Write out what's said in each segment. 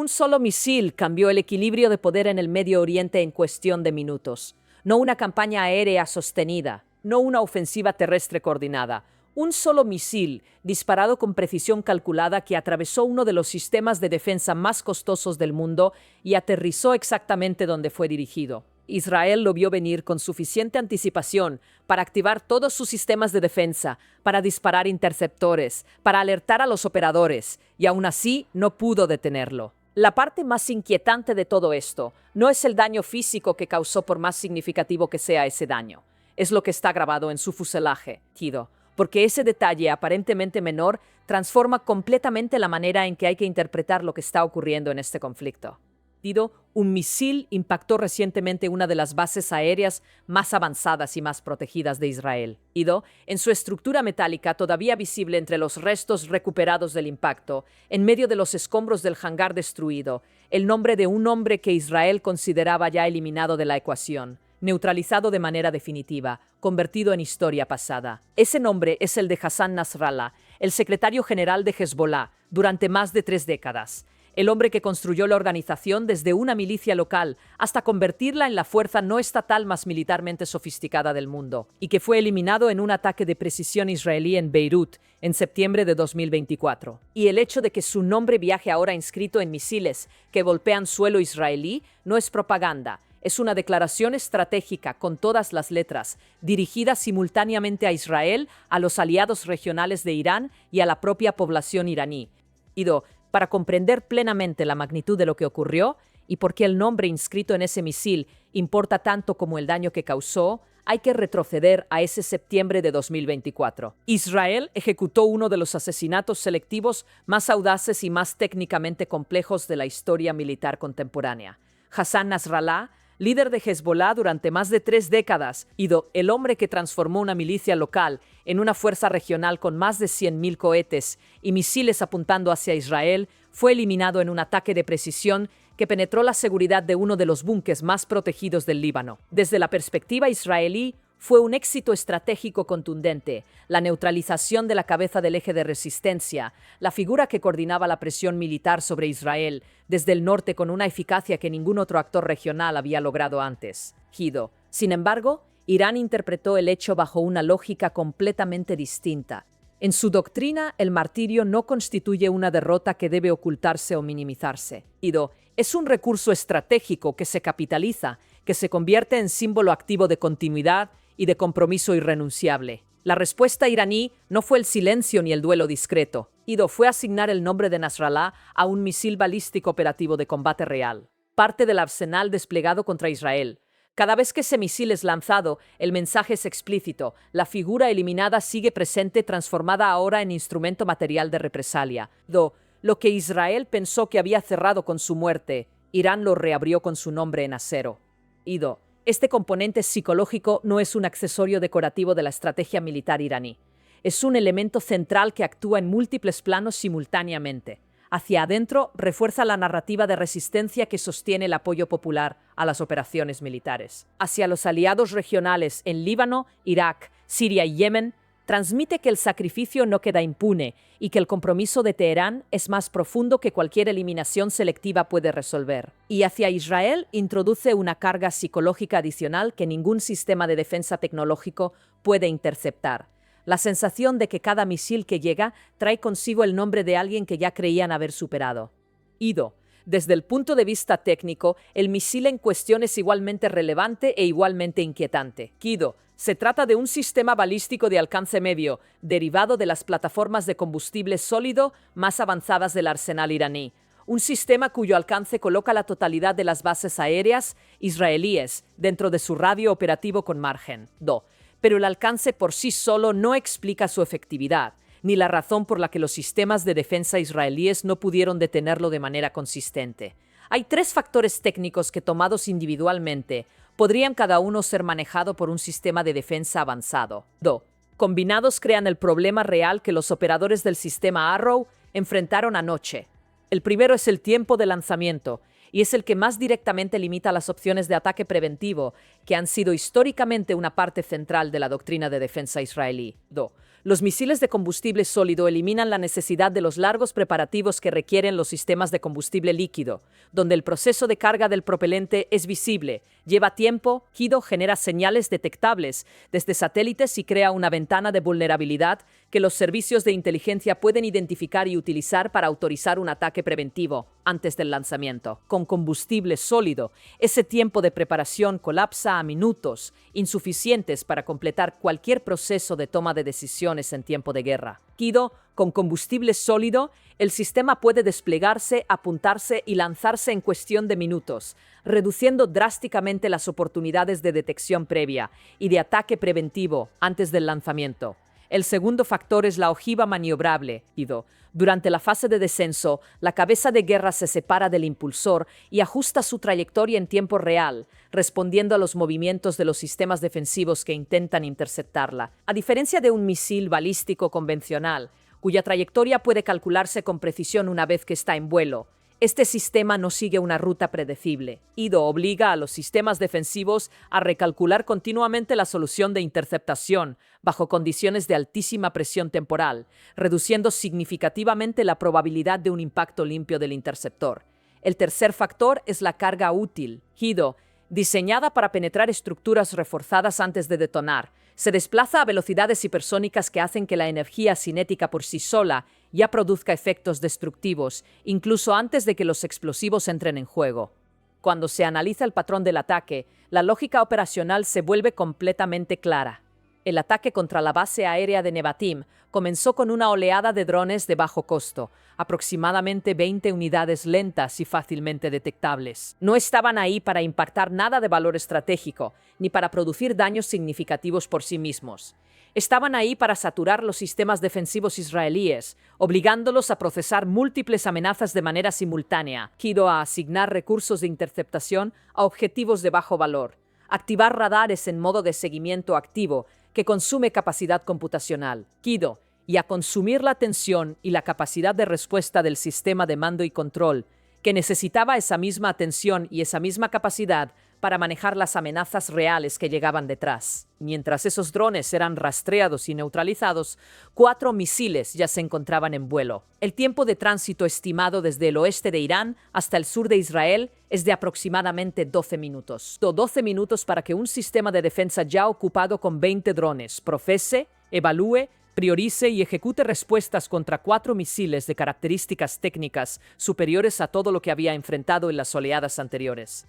solo misil cambió el equilibrio de poder en el Medio Oriente en cuestión de minutos. No una campaña aérea sostenida, no una ofensiva terrestre coordinada. Un solo misil, disparado con precisión calculada, que atravesó uno de los sistemas de defensa más costosos del mundo y aterrizó exactamente donde fue dirigido. Israel lo vio venir con suficiente anticipación para activar todos sus sistemas de defensa, para disparar interceptores, para alertar a los operadores, y aún así no pudo detenerlo. La parte más inquietante de todo esto no es el daño físico que causó, por más significativo que sea ese daño. Es lo que está grabado en su fuselaje, Kido, porque ese detalle aparentemente menor transforma completamente la manera en que hay que interpretar lo que está ocurriendo en este conflicto. Un misil impactó recientemente una de las bases aéreas más avanzadas y más protegidas de Israel. En su estructura metálica todavía visible entre los restos recuperados del impacto, en medio de los escombros del hangar destruido, el nombre de un hombre que Israel consideraba ya eliminado de la ecuación, neutralizado de manera definitiva, convertido en historia pasada. Ese nombre es el de Hassan Nasrallah, el secretario general de Hezbollah, durante más de 3 décadas. El hombre que construyó la organización desde una milicia local hasta convertirla en la fuerza no estatal más militarmente sofisticada del mundo, y que fue eliminado en un ataque de precisión israelí en Beirut en septiembre de 2024. Y el hecho de que su nombre viaje ahora inscrito en misiles que golpean suelo israelí no es propaganda. Es una declaración estratégica con todas las letras, dirigida simultáneamente a Israel, a los aliados regionales de Irán y a la propia población iraní. Para comprender plenamente la magnitud de lo que ocurrió y por qué el nombre inscrito en ese misil importa tanto como el daño que causó, hay que retroceder a ese septiembre de 2024. Israel ejecutó uno de los asesinatos selectivos más audaces y más técnicamente complejos de la historia militar contemporánea. Hassan Nasrallah, líder de Hezbollah durante más de 3 décadas, el hombre que transformó una milicia local en una fuerza regional con más de 100.000 cohetes y misiles apuntando hacia Israel, fue eliminado en un ataque de precisión que penetró la seguridad de uno de los búnkeres más protegidos del Líbano. Desde la perspectiva israelí, fue un éxito estratégico contundente, la neutralización de la cabeza del eje de resistencia, la figura que coordinaba la presión militar sobre Israel desde el norte con una eficacia que ningún otro actor regional había logrado antes. Sin embargo, Irán interpretó el hecho bajo una lógica completamente distinta. En su doctrina, el martirio no constituye una derrota que debe ocultarse o minimizarse. Es un recurso estratégico que se capitaliza, que se convierte en símbolo activo de continuidad y de compromiso irrenunciable. La respuesta iraní no fue el silencio ni el duelo discreto. Fue asignar el nombre de Nasrallah a un misil balístico operativo de combate real, parte del arsenal desplegado contra Israel. Cada vez que ese misil es lanzado, el mensaje es explícito. La figura eliminada sigue presente, transformada ahora en instrumento material de represalia. Lo que Israel pensó que había cerrado con su muerte, Irán lo reabrió con su nombre en acero. Este componente psicológico no es un accesorio decorativo de la estrategia militar iraní. Es un elemento central que actúa en múltiples planos simultáneamente. Hacia adentro, refuerza la narrativa de resistencia que sostiene el apoyo popular a las operaciones militares. Hacia los aliados regionales en Líbano, Irak, Siria y Yemen, transmite que el sacrificio no queda impune y que el compromiso de Teherán es más profundo que cualquier eliminación selectiva puede resolver. Y hacia Israel introduce una carga psicológica adicional que ningún sistema de defensa tecnológico puede interceptar. La sensación de que cada misil que llega trae consigo el nombre de alguien que ya creían haber superado. Desde el punto de vista técnico, el misil en cuestión es igualmente relevante e igualmente inquietante. Se trata de un sistema balístico de alcance medio, derivado de las plataformas de combustible sólido más avanzadas del arsenal iraní. Un sistema cuyo alcance coloca la totalidad de las bases aéreas israelíes dentro de su radio operativo con margen. Pero el alcance por sí solo no explica su efectividad, ni la razón por la que los sistemas de defensa israelíes no pudieron detenerlo de manera consistente. Hay 3 factores técnicos que, tomados individualmente, podrían cada uno ser manejado por un sistema de defensa avanzado. Combinados crean el problema real que los operadores del sistema Arrow enfrentaron anoche. El primero es el tiempo de lanzamiento, y es el que más directamente limita las opciones de ataque preventivo, que han sido históricamente una parte central de la doctrina de defensa israelí. Los misiles de combustible sólido eliminan la necesidad de los largos preparativos que requieren los sistemas de combustible líquido, donde el proceso de carga del propelente es visible, lleva tiempo, Kido genera señales detectables desde satélites y crea una ventana de vulnerabilidad que los servicios de inteligencia pueden identificar y utilizar para autorizar un ataque preventivo antes del lanzamiento. Con combustible sólido, ese tiempo de preparación colapsa a minutos, insuficientes para completar cualquier proceso de toma de decisiones en tiempo de guerra. Kido, con combustible sólido, el sistema puede desplegarse, apuntarse y lanzarse en cuestión de minutos, reduciendo drásticamente las oportunidades de detección previa y de ataque preventivo antes del lanzamiento. El segundo factor es la ojiva maniobrable, Kido. Durante la fase de descenso, la cabeza de guerra se separa del impulsor y ajusta su trayectoria en tiempo real, respondiendo a los movimientos de los sistemas defensivos que intentan interceptarla. A diferencia de un misil balístico convencional, cuya trayectoria puede calcularse con precisión una vez que está en vuelo, este sistema no sigue una ruta predecible. Kido obliga a los sistemas defensivos a recalcular continuamente la solución de interceptación bajo condiciones de altísima presión temporal, reduciendo significativamente la probabilidad de un impacto limpio del interceptor. El tercer factor es la carga útil. Kido, diseñada para penetrar estructuras reforzadas antes de detonar, se desplaza a velocidades hipersónicas que hacen que la energía cinética por sí sola ya produzca efectos destructivos, incluso antes de que los explosivos entren en juego. Cuando se analiza el patrón del ataque, la lógica operacional se vuelve completamente clara. El ataque contra la base aérea de Nevatim comenzó con una oleada de drones de bajo costo, aproximadamente 20 unidades lentas y fácilmente detectables. No estaban ahí para impactar nada de valor estratégico, ni para producir daños significativos por sí mismos. Estaban ahí para saturar los sistemas defensivos israelíes, obligándolos a procesar múltiples amenazas de manera simultánea, Kido a asignar recursos de interceptación a objetivos de bajo valor, activar radares en modo de seguimiento activo que consume capacidad computacional, Kido, y a consumir la atención y la capacidad de respuesta del sistema de mando y control, que necesitaba esa misma atención y esa misma capacidad para manejar las amenazas reales que llegaban detrás. Mientras esos drones eran rastreados y neutralizados, 4 misiles ya se encontraban en vuelo. El tiempo de tránsito estimado desde el oeste de Irán hasta el sur de Israel es de aproximadamente 12 minutos. 12 minutos para que un sistema de defensa ya ocupado con 20 drones procese, evalúe, priorice y ejecute respuestas contra 4 misiles de características técnicas superiores a todo lo que había enfrentado en las oleadas anteriores.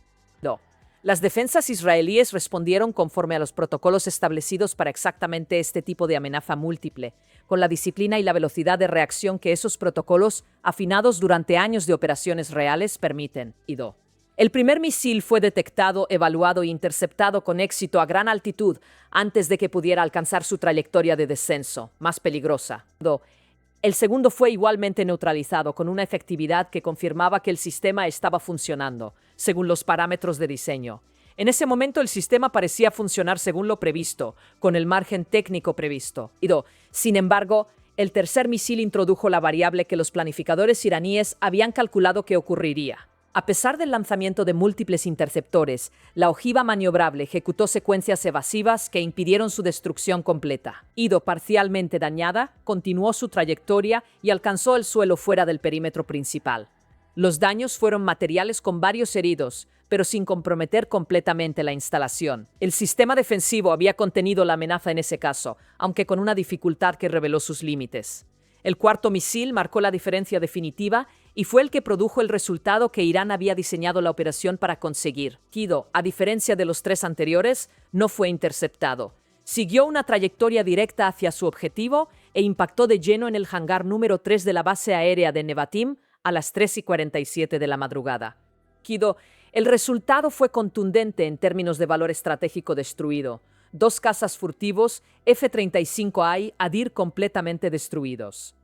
Las defensas israelíes respondieron conforme a los protocolos establecidos para exactamente este tipo de amenaza múltiple, con la disciplina y la velocidad de reacción que esos protocolos, afinados durante años de operaciones reales, permiten. El primer misil fue detectado, evaluado e interceptado con éxito a gran altitud antes de que pudiera alcanzar su trayectoria de descenso, más peligrosa. El segundo fue igualmente neutralizado con una efectividad que confirmaba que el sistema estaba funcionando, según los parámetros de diseño. En ese momento el sistema parecía funcionar según lo previsto, con el margen técnico previsto. Sin embargo, el tercer misil introdujo la variable que los planificadores iraníes habían calculado que ocurriría. A pesar del lanzamiento de múltiples interceptores, la ojiva maniobrable ejecutó secuencias evasivas que impidieron su destrucción completa. Parcialmente dañada, continuó su trayectoria y alcanzó el suelo fuera del perímetro principal. Los daños fueron materiales con varios heridos, pero sin comprometer completamente la instalación. El sistema defensivo había contenido la amenaza en ese caso, aunque con una dificultad que reveló sus límites. El cuarto misil marcó la diferencia definitiva y fue el que produjo el resultado que Irán había diseñado la operación para conseguir. Kido, a diferencia de los 3 anteriores, no fue interceptado. Siguió una trayectoria directa hacia su objetivo e impactó de lleno en el hangar número 3 de la base aérea de Nevatim a las 3:47 de la madrugada. Kido, el resultado fue contundente en términos de valor estratégico destruido. 2 cazas furtivos F-35I Adir completamente destruidos.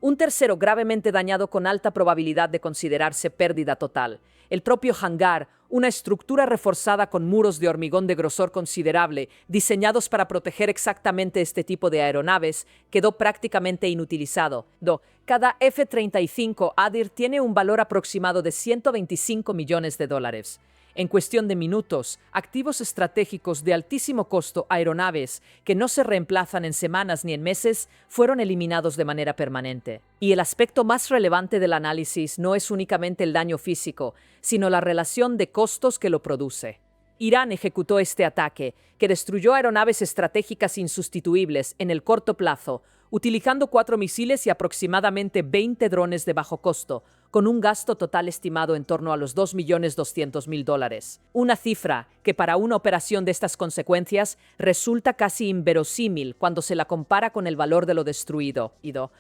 Un tercero gravemente dañado con alta probabilidad de considerarse pérdida total. El propio hangar, una estructura reforzada con muros de hormigón de grosor considerable, diseñados para proteger exactamente este tipo de aeronaves, quedó prácticamente inutilizado. Cada F-35 Adir tiene un valor aproximado de $125 millones. En cuestión de minutos, activos estratégicos de altísimo costo, aeronaves, que no se reemplazan en semanas ni en meses, fueron eliminados de manera permanente. Y el aspecto más relevante del análisis no es únicamente el daño físico, sino la relación de costos que lo produce. Irán ejecutó este ataque, que destruyó aeronaves estratégicas insustituibles en el corto plazo, utilizando 4 misiles y aproximadamente 20 drones de bajo costo, con un gasto total estimado en torno a los $2.200.000. Una cifra que para una operación de estas consecuencias resulta casi inverosímil cuando se la compara con el valor de lo destruido.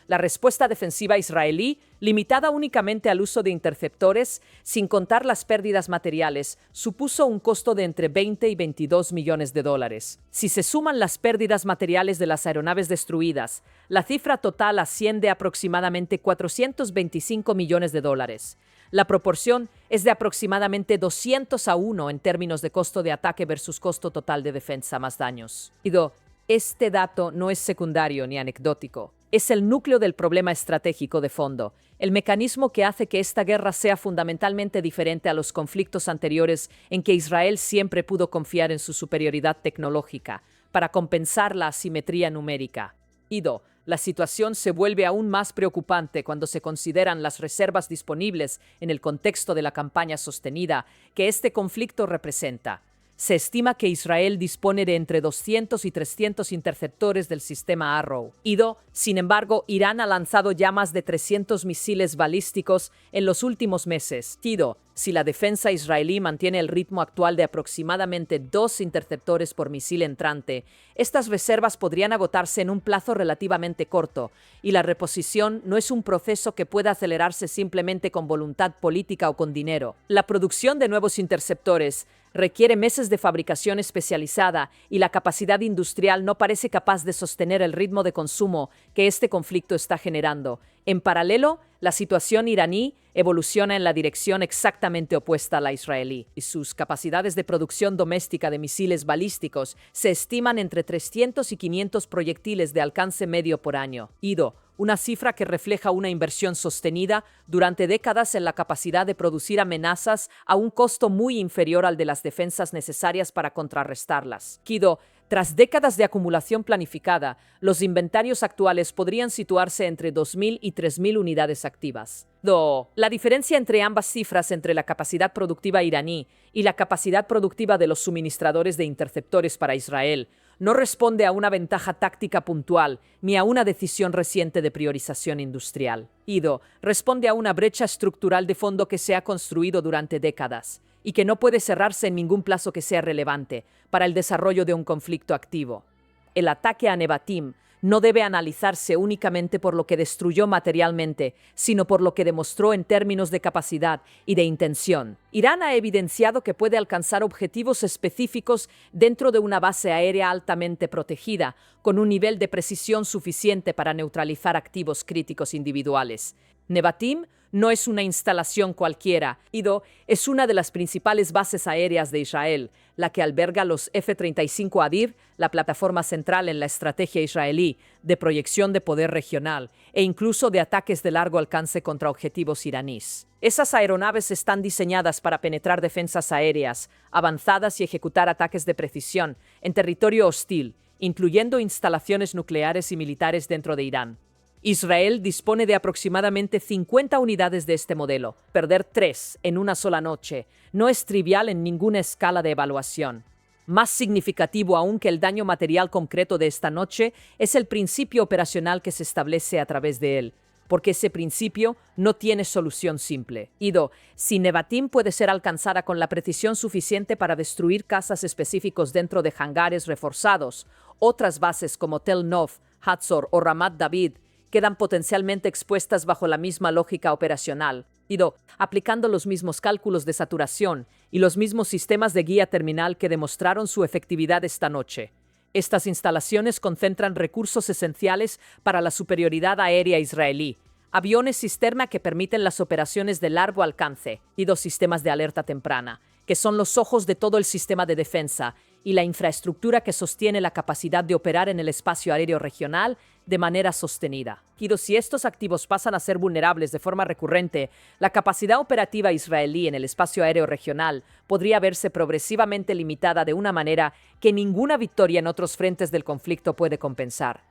La respuesta defensiva israelí, limitada únicamente al uso de interceptores, sin contar las pérdidas materiales, supuso un costo de entre 20 y 22 millones de dólares. Si se suman las pérdidas materiales de las aeronaves destruidas, la cifra total asciende a aproximadamente 425 millones de dólares. La proporción es de aproximadamente 200-1 en términos de costo de ataque versus costo total de defensa más daños. Este dato no es secundario ni anecdótico. Es el núcleo del problema estratégico de fondo, el mecanismo que hace que esta guerra sea fundamentalmente diferente a los conflictos anteriores en que Israel siempre pudo confiar en su superioridad tecnológica para compensar la asimetría numérica. La situación se vuelve aún más preocupante cuando se consideran las reservas disponibles en el contexto de la campaña sostenida que este conflicto representa. Se estima que Israel dispone de entre 200 y 300 interceptores del sistema Arrow. Sin embargo, Irán ha lanzado ya más de 300 misiles balísticos en los últimos meses. Si la defensa israelí mantiene el ritmo actual de aproximadamente 2 interceptores por misil entrante, estas reservas podrían agotarse en un plazo relativamente corto, y la reposición no es un proceso que pueda acelerarse simplemente con voluntad política o con dinero. La producción de nuevos interceptores requiere meses de fabricación especializada y la capacidad industrial no parece capaz de sostener el ritmo de consumo que este conflicto está generando. En paralelo, la situación iraní evoluciona en la dirección exactamente opuesta a la israelí, y sus capacidades de producción doméstica de misiles balísticos se estiman entre 300 y 500 proyectiles de alcance medio por año. Una cifra que refleja una inversión sostenida durante décadas en la capacidad de producir amenazas a un costo muy inferior al de las defensas necesarias para contrarrestarlas. Tras décadas de acumulación planificada, los inventarios actuales podrían situarse entre 2.000 y 3.000 unidades activas. La diferencia entre ambas cifras, entre la capacidad productiva iraní y la capacidad productiva de los suministradores de interceptores para Israel, no responde a una ventaja táctica puntual ni a una decisión reciente de priorización industrial. Responde a una brecha estructural de fondo que se ha construido durante décadas y que no puede cerrarse en ningún plazo que sea relevante para el desarrollo de un conflicto activo. El ataque a Nevatim no debe analizarse únicamente por lo que destruyó materialmente, sino por lo que demostró en términos de capacidad y de intención. Irán ha evidenciado que puede alcanzar objetivos específicos dentro de una base aérea altamente protegida, con un nivel de precisión suficiente para neutralizar activos críticos individuales. Nevatim no es una instalación cualquiera, es una de las principales bases aéreas de Israel, la que alberga los F-35 Adir, la plataforma central en la estrategia israelí de proyección de poder regional e incluso de ataques de largo alcance contra objetivos iraníes. Esas aeronaves están diseñadas para penetrar defensas aéreas avanzadas y ejecutar ataques de precisión en territorio hostil, incluyendo instalaciones nucleares y militares dentro de Irán. Israel dispone de aproximadamente 50 unidades de este modelo. Perder 3 en una sola noche no es trivial en ninguna escala de evaluación. Más significativo aún que el daño material concreto de esta noche es el principio operacional que se establece a través de él, porque ese principio no tiene solución simple. Si Nevatim puede ser alcanzada con la precisión suficiente para destruir cazas específicos dentro de hangares reforzados, otras bases como Tel Nov, Hatzor o Ramat David quedan potencialmente expuestas bajo la misma lógica operacional, aplicando los mismos cálculos de saturación y los mismos sistemas de guía terminal que demostraron su efectividad esta noche. Estas instalaciones concentran recursos esenciales para la superioridad aérea israelí, aviones cisterna que permiten las operaciones de largo alcance y 2 sistemas de alerta temprana, que son los ojos de todo el sistema de defensa y la infraestructura que sostiene la capacidad de operar en el espacio aéreo regional de manera sostenida. Si estos activos pasan a ser vulnerables de forma recurrente, la capacidad operativa israelí en el espacio aéreo regional podría verse progresivamente limitada de una manera que ninguna victoria en otros frentes del conflicto puede compensar.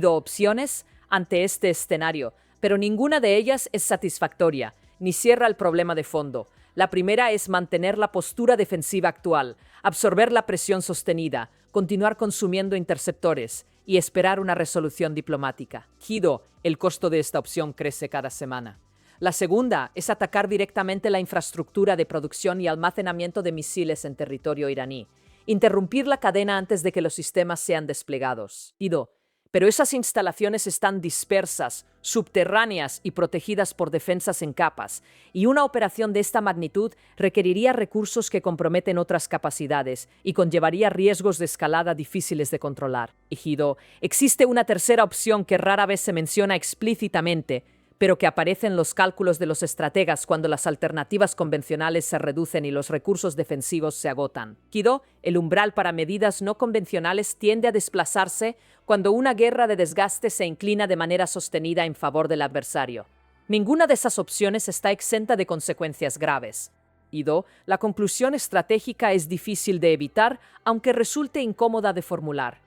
Opciones ante este escenario, pero ninguna de ellas es satisfactoria, ni cierra el problema de fondo. La primera es mantener la postura defensiva actual, absorber la presión sostenida, continuar consumiendo interceptores y esperar una resolución diplomática. El costo de esta opción crece cada semana. La segunda es atacar directamente la infraestructura de producción y almacenamiento de misiles en territorio iraní, interrumpir la cadena antes de que los sistemas sean desplegados. Pero esas instalaciones están dispersas, subterráneas y protegidas por defensas en capas, y una operación de esta magnitud requeriría recursos que comprometen otras capacidades y conllevaría riesgos de escalada difíciles de controlar. Existe una tercera opción que rara vez se menciona explícitamente, pero que aparece en los cálculos de los estrategas cuando las alternativas convencionales se reducen y los recursos defensivos se agotan. El umbral para medidas no convencionales tiende a desplazarse cuando una guerra de desgaste se inclina de manera sostenida en favor del adversario. Ninguna de esas opciones está exenta de consecuencias graves. La conclusión estratégica es difícil de evitar, aunque resulte incómoda de formular.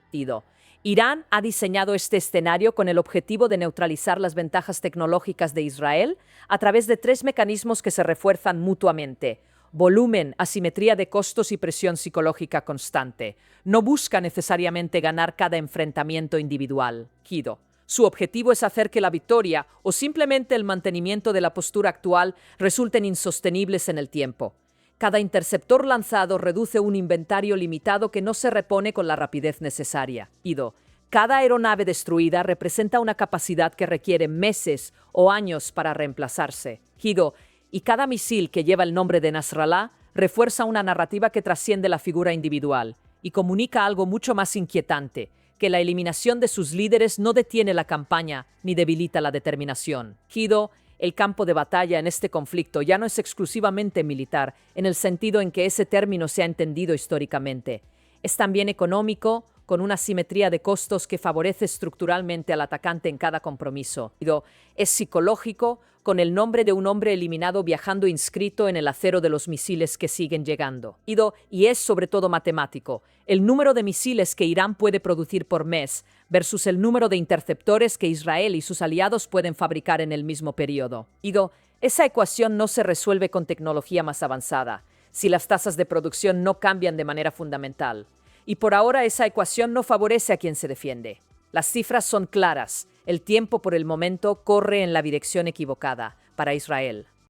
Irán ha diseñado este escenario con el objetivo de neutralizar las ventajas tecnológicas de Israel a través de tres mecanismos que se refuerzan mutuamente: volumen, asimetría de costos y presión psicológica constante. No busca necesariamente ganar cada enfrentamiento individual. Su objetivo es hacer que la victoria o simplemente el mantenimiento de la postura actual resulten insostenibles en el tiempo. Cada interceptor lanzado reduce un inventario limitado que no se repone con la rapidez necesaria. Cada aeronave destruida representa una capacidad que requiere meses o años para reemplazarse. Y cada misil que lleva el nombre de Nasrallah refuerza una narrativa que trasciende la figura individual y comunica algo mucho más inquietante, que la eliminación de sus líderes no detiene la campaña ni debilita la determinación. El campo de batalla en este conflicto ya no es exclusivamente militar, en el sentido en que ese término se ha entendido históricamente. Es también económico, con una simetría de costos que favorece estructuralmente al atacante en cada compromiso. Es psicológico, con el nombre de un hombre eliminado viajando inscrito en el acero de los misiles que siguen llegando. Y es sobre todo matemático, el número de misiles que Irán puede producir por mes versus el número de interceptores que Israel y sus aliados pueden fabricar en el mismo periodo. Esa ecuación no se resuelve con tecnología más avanzada, si las tasas de producción no cambian de manera fundamental. Y por ahora esa ecuación no favorece a quien se defiende. Las cifras son claras. El tiempo por el momento corre en la dirección equivocada para Israel.